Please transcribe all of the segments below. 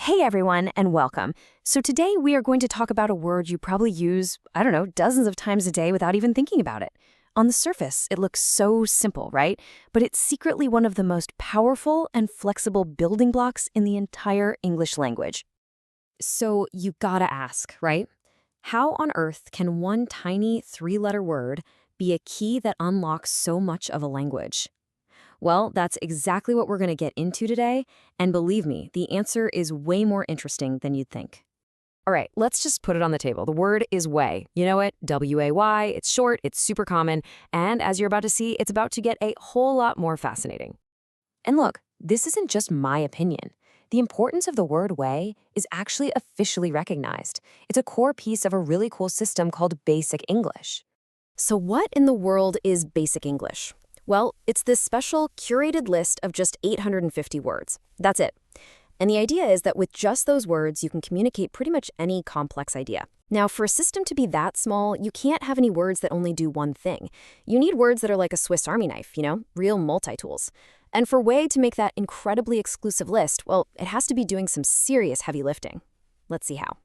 Hey everyone, and welcome. So today we are going to talk about a word you probably use, I don't know, dozens of times a day without even thinking about it. On the surface, it looks so simple, right? But it's secretly one of the most powerful and flexible building blocks in the entire English language. So you gotta ask, right? How on earth can one tiny three-letter word be a key that unlocks so much of a language? Well, that's exactly what we're going to get into today, and believe me, the answer is way more interesting than you'd think. All right, let's just put it on the table. The word is way. You know it, W-A-Y, it's short, it's super common, and as you're about to see, it's about to get a whole lot more fascinating. And look, this isn't just my opinion. The importance of the word way is actually officially recognized. It's a core piece of a really cool system called Basic English. So what in the world is Basic English? Well, it's this special curated list of just 850 words. That's it. And the idea is that with just those words, you can communicate pretty much any complex idea. Now, for a system to be that small, you can't have any words that only do one thing. You need words that are like a Swiss Army knife, real multi-tools. And for way to make that incredibly exclusive list, well, it has to be doing some serious heavy lifting. Let's see how.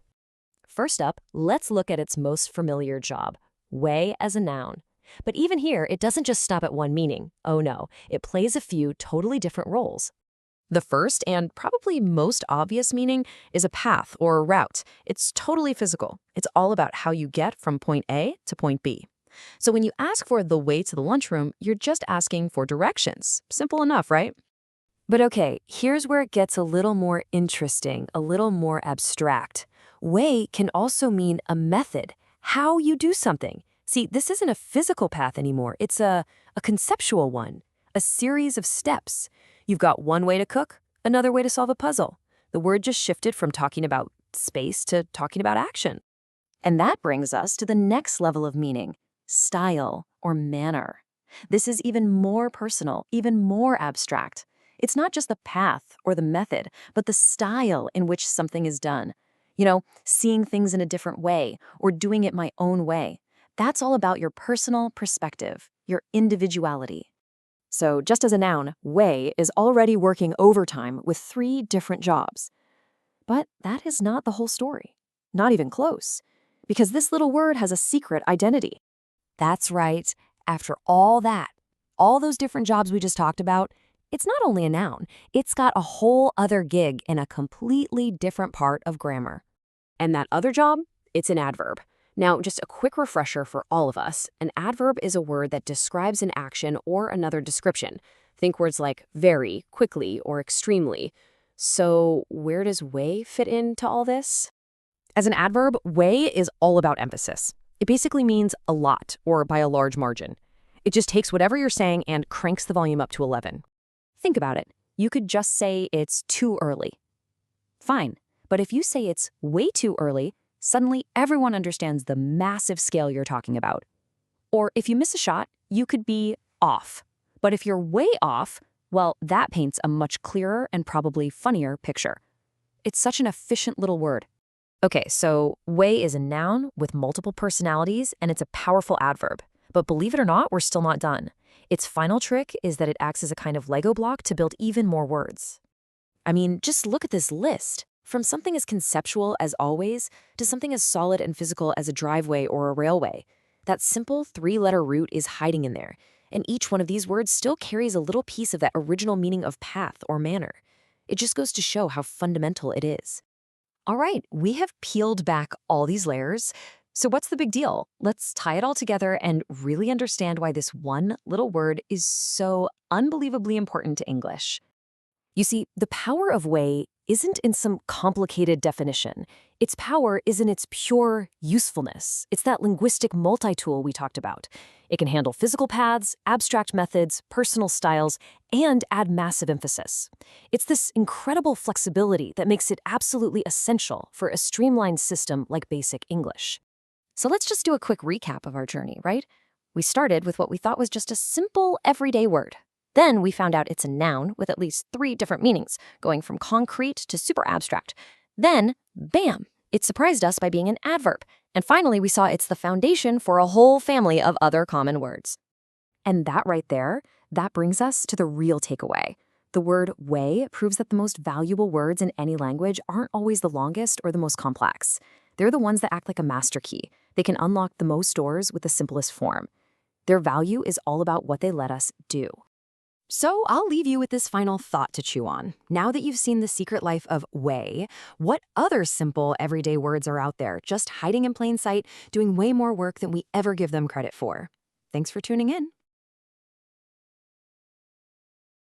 First up, let's look at its most familiar job, way as a noun. But even here, it doesn't just stop at one meaning. Oh no, it plays a few totally different roles. The first and probably most obvious meaning is a path or a route. It's totally physical. It's all about how you get from point A to point B. So when you ask for the way to the lunchroom, you're just asking for directions. Simple enough, right? But okay, here's where it gets a little more interesting, a little more abstract. Way can also mean a method, how you do something. See, this isn't a physical path anymore. It's a conceptual one, a series of steps. You've got one way to cook, another way to solve a puzzle. The word just shifted from talking about space to talking about action. And that brings us to the next level of meaning, style or manner. This is even more personal, even more abstract. It's not just the path or the method, but the style in which something is done. Seeing things in a different way or doing it my own way. That's all about your personal perspective, your individuality. So just as a noun, way is already working overtime with 3 different jobs. But that is not the whole story. Not even close. Because this little word has a secret identity. That's right. After all that, all those different jobs we just talked about, it's not only a noun, it's got a whole other gig in a completely different part of grammar. And that other job? It's an adverb. Now, just a quick refresher for all of us, an adverb is a word that describes an action or another description. Think words like very, quickly, or extremely. So where does way fit into all this? As an adverb, way is all about emphasis. It basically means a lot, or by a large margin. It just takes whatever you're saying and cranks the volume up to 11. Think about it. You could just say it's too early. Fine, but if you say it's way too early, suddenly everyone understands the massive scale you're talking about. Or if you miss a shot, you could be off. But if you're way off, well, that paints a much clearer and probably funnier picture. It's such an efficient little word. Okay, so way is a noun with multiple personalities, and it's a powerful adverb. But believe it or not, we're still not done. Its final trick is that it acts as a kind of Lego block to build even more words. I mean, just look at this list. From something as conceptual as always to something as solid and physical as a driveway or a railway. That simple 3-letter root is hiding in there, and each one of these words still carries a little piece of that original meaning of path or manner. It just goes to show how fundamental it is. All right, we have peeled back all these layers. So what's the big deal? Let's tie it all together and really understand why this one little word is so unbelievably important to English. You see, the power of way isn't in some complicated definition. Its power is in its pure usefulness. It's that linguistic multi-tool we talked about. It can handle physical paths, abstract methods, personal styles, and add massive emphasis. It's this incredible flexibility that makes it absolutely essential for a streamlined system like Basic English. So let's just do a quick recap of our journey, right? We started with what we thought was just a simple, everyday word. Then we found out it's a noun with at least 3 different meanings, going from concrete to super abstract. Then, bam, it surprised us by being an adverb. And finally, we saw it's the foundation for a whole family of other common words. And that right there, that brings us to the real takeaway. The word way proves that the most valuable words in any language aren't always the longest or the most complex. They're the ones that act like a master key. They can unlock the most doors with the simplest form. Their value is all about what they let us do. So I'll leave you with this final thought to chew on. Now that you've seen the secret life of way, what other simple everyday words are out there, just hiding in plain sight, doing way more work than we ever give them credit for? Thanks for tuning in.